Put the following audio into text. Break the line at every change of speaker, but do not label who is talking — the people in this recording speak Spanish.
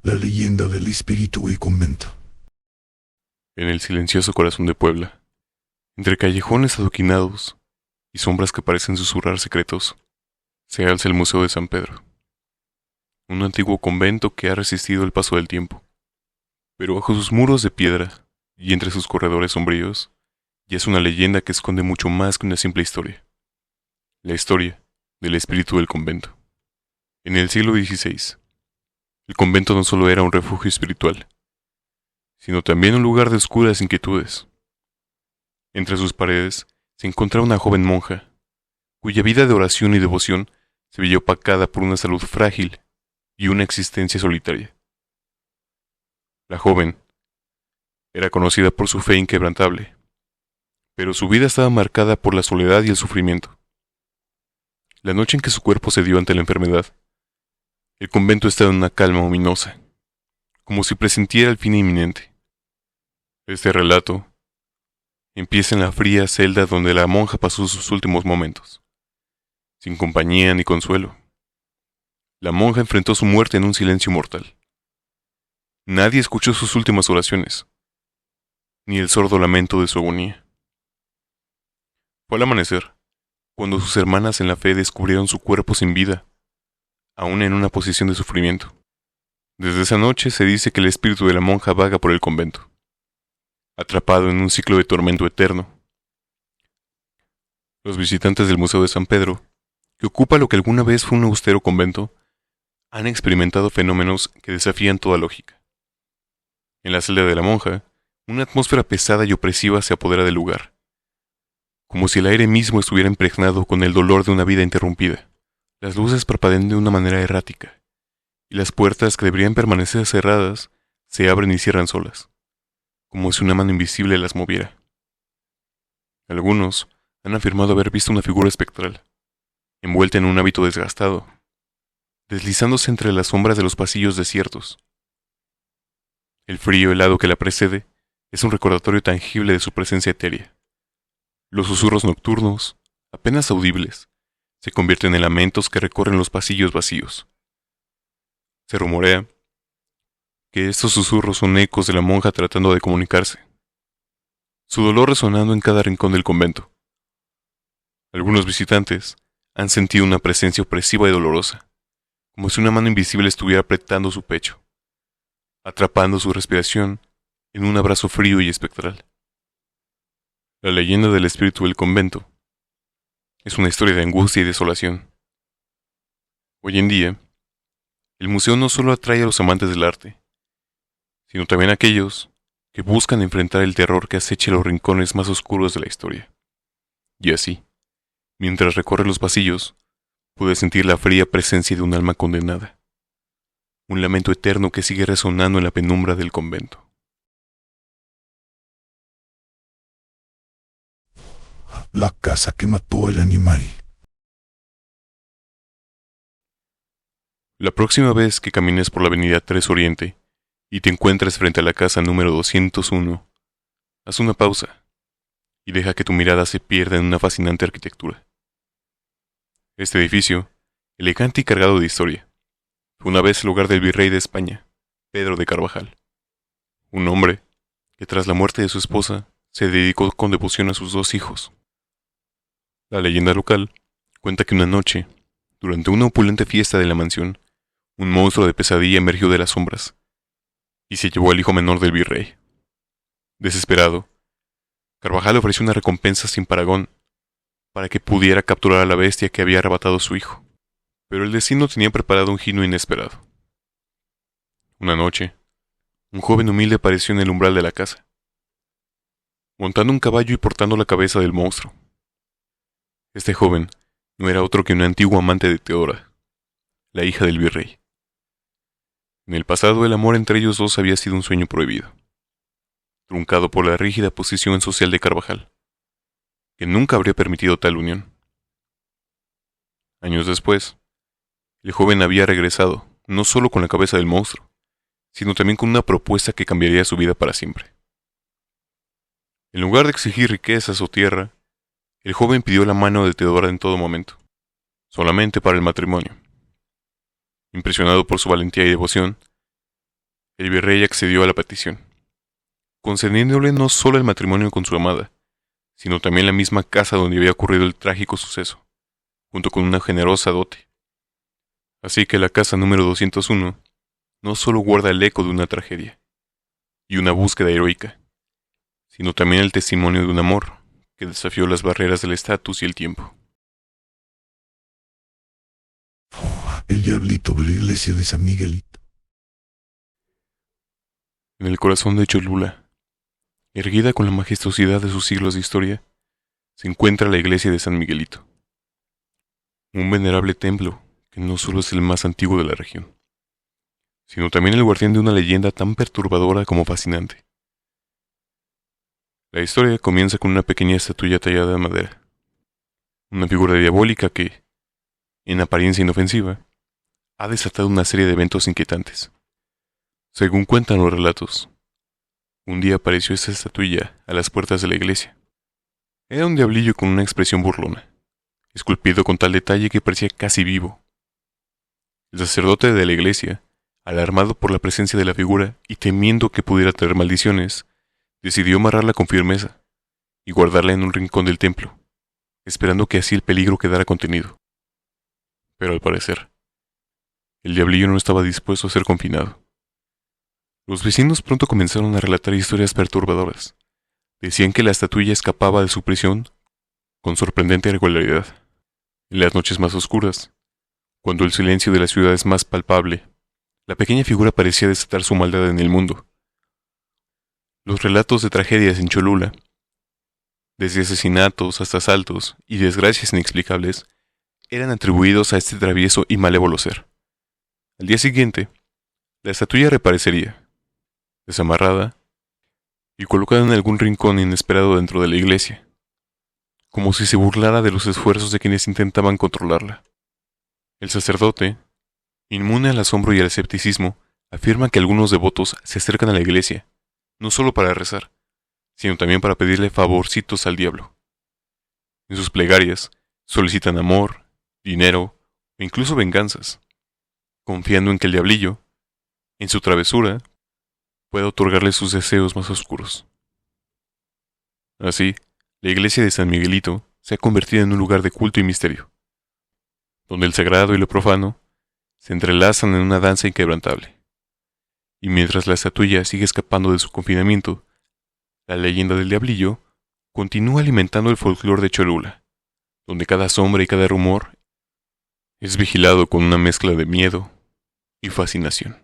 La leyenda del espíritu del convento.
En el silencioso corazón de Puebla, entre callejones adoquinados y sombras que parecen susurrar secretos, se alza el Museo de San Pedro, un antiguo convento que ha resistido el paso del tiempo, pero bajo sus muros de piedra y entre sus corredores sombríos, ya es una leyenda que esconde mucho más que una simple historia, la historia del espíritu del convento. En el siglo XVI, el convento no solo era un refugio espiritual, sino también un lugar de oscuras inquietudes. Entre sus paredes se encontraba una joven monja, cuya vida de oración y devoción se veía opacada por una salud frágil y una existencia solitaria. La joven era conocida por su fe inquebrantable, pero su vida estaba marcada por la soledad y el sufrimiento. La noche en que su cuerpo cedió ante la enfermedad, el convento estaba en una calma ominosa, como si presintiera el fin inminente. Este relato empieza en la fría celda donde la monja pasó sus últimos momentos, sin compañía ni consuelo. La monja enfrentó su muerte en un silencio mortal. Nadie escuchó sus últimas oraciones, ni el sordo lamento de su agonía. Fue al amanecer, cuando sus hermanas en la fe descubrieron su cuerpo sin vida, aún en una posición de sufrimiento. Desde esa noche se dice que el espíritu de la monja vaga por el convento, atrapado en un ciclo de tormento eterno. Los visitantes del Museo de San Pedro, que ocupa lo que alguna vez fue un austero convento, han experimentado fenómenos que desafían toda lógica. En la celda de la monja, una atmósfera pesada y opresiva se apodera del lugar, como si el aire mismo estuviera impregnado con el dolor de una vida interrumpida. Las luces parpadean de una manera errática, y las puertas que deberían permanecer cerradas se abren y cierran solas, como si una mano invisible las moviera. Algunos han afirmado haber visto una figura espectral, envuelta en un hábito desgastado, deslizándose entre las sombras de los pasillos desiertos. El frío helado que la precede es un recordatorio tangible de su presencia etérea. Los susurros nocturnos, apenas audibles, se convierten en lamentos que recorren los pasillos vacíos. Se rumorea que estos susurros son ecos de la monja tratando de comunicarse, su dolor resonando en cada rincón del convento. Algunos visitantes han sentido una presencia opresiva y dolorosa, como si una mano invisible estuviera apretando su pecho, atrapando su respiración en un abrazo frío y espectral. La leyenda del espíritu del convento es una historia de angustia y desolación. Hoy en día, el museo no solo atrae a los amantes del arte, sino también a aquellos que buscan enfrentar el terror que acecha los rincones más oscuros de la historia. Y así, mientras recorre los pasillos, pude sentir la fría presencia de un alma condenada, un lamento eterno que sigue resonando en la penumbra del convento.
La casa que mató al animal.
La próxima vez que camines por la avenida 3 Oriente y te encuentres frente a la casa número 201, haz una pausa y deja que tu mirada se pierda en una fascinante arquitectura. Este edificio, elegante y cargado de historia, fue una vez el hogar del virrey de España, Pedro de Carvajal, un hombre que tras la muerte de su esposa se dedicó con devoción a sus dos hijos. La leyenda local cuenta que una noche, durante una opulenta fiesta de la mansión, un monstruo de pesadilla emergió de las sombras y se llevó al hijo menor del virrey. Desesperado, Carvajal ofreció una recompensa sin parangón para que pudiera capturar a la bestia que había arrebatado a su hijo. Pero el destino tenía preparado un giro inesperado. Una noche, un joven humilde apareció en el umbral de la casa, montando un caballo y portando la cabeza del monstruo. Este joven no era otro que un antiguo amante de Teodora, la hija del virrey. En el pasado el amor entre ellos dos había sido un sueño prohibido, truncado por la rígida posición social de Carvajal, que nunca habría permitido tal unión. Años después, el joven había regresado, no solo con la cabeza del monstruo, sino también con una propuesta que cambiaría su vida para siempre. En lugar de exigir riquezas o tierra, el joven pidió la mano de Teodora en todo momento, solamente para el matrimonio. Impresionado por su valentía y devoción, el virrey accedió a la petición, concediéndole no solo el matrimonio con su amada, sino también la misma casa donde había ocurrido el trágico suceso, junto con una generosa dote. Así que la casa número 201 no solo guarda el eco de una tragedia y una búsqueda heroica, sino también el testimonio de un amor que desafió las barreras del estatus y el tiempo.
El diablito de la iglesia de San Miguelito.
En el corazón de Cholula, erguida con la majestuosidad de sus siglos de historia, se encuentra la iglesia de San Miguelito, un venerable templo que no solo es el más antiguo de la región, sino también el guardián de una leyenda tan perturbadora como fascinante. La historia comienza con una pequeña estatuilla tallada de madera, una figura diabólica que, en apariencia inofensiva, ha desatado una serie de eventos inquietantes. Según cuentan los relatos, un día apareció esta estatuilla a las puertas de la iglesia. Era un diablillo con una expresión burlona, esculpido con tal detalle que parecía casi vivo. El sacerdote de la iglesia, alarmado por la presencia de la figura y temiendo que pudiera traer maldiciones, decidió amarrarla con firmeza y guardarla en un rincón del templo, esperando que así el peligro quedara contenido. Pero al parecer, el diablillo no estaba dispuesto a ser confinado. Los vecinos pronto comenzaron a relatar historias perturbadoras. Decían que la estatuilla escapaba de su prisión con sorprendente regularidad. En las noches más oscuras, cuando el silencio de la ciudad es más palpable, la pequeña figura parecía desatar su maldad en el mundo. Los relatos de tragedias en Cholula, desde asesinatos hasta asaltos y desgracias inexplicables, eran atribuidos a este travieso y malévolo ser. Al día siguiente, la estatuilla reaparecería, desamarrada y colocada en algún rincón inesperado dentro de la iglesia, como si se burlara de los esfuerzos de quienes intentaban controlarla. El sacerdote, inmune al asombro y al escepticismo, afirma que algunos devotos se acercan a la iglesia, no solo para rezar, sino también para pedirle favorcitos al diablo. En sus plegarias solicitan amor, dinero e incluso venganzas, confiando en que el diablillo, en su travesura, pueda otorgarle sus deseos más oscuros. Así, la iglesia de San Miguelito se ha convertido en un lugar de culto y misterio, donde el sagrado y lo profano se entrelazan en una danza inquebrantable. Y mientras la estatuilla sigue escapando de su confinamiento, la leyenda del diablillo continúa alimentando el folclore de Cholula, donde cada sombra y cada rumor es vigilado con una mezcla de miedo y fascinación.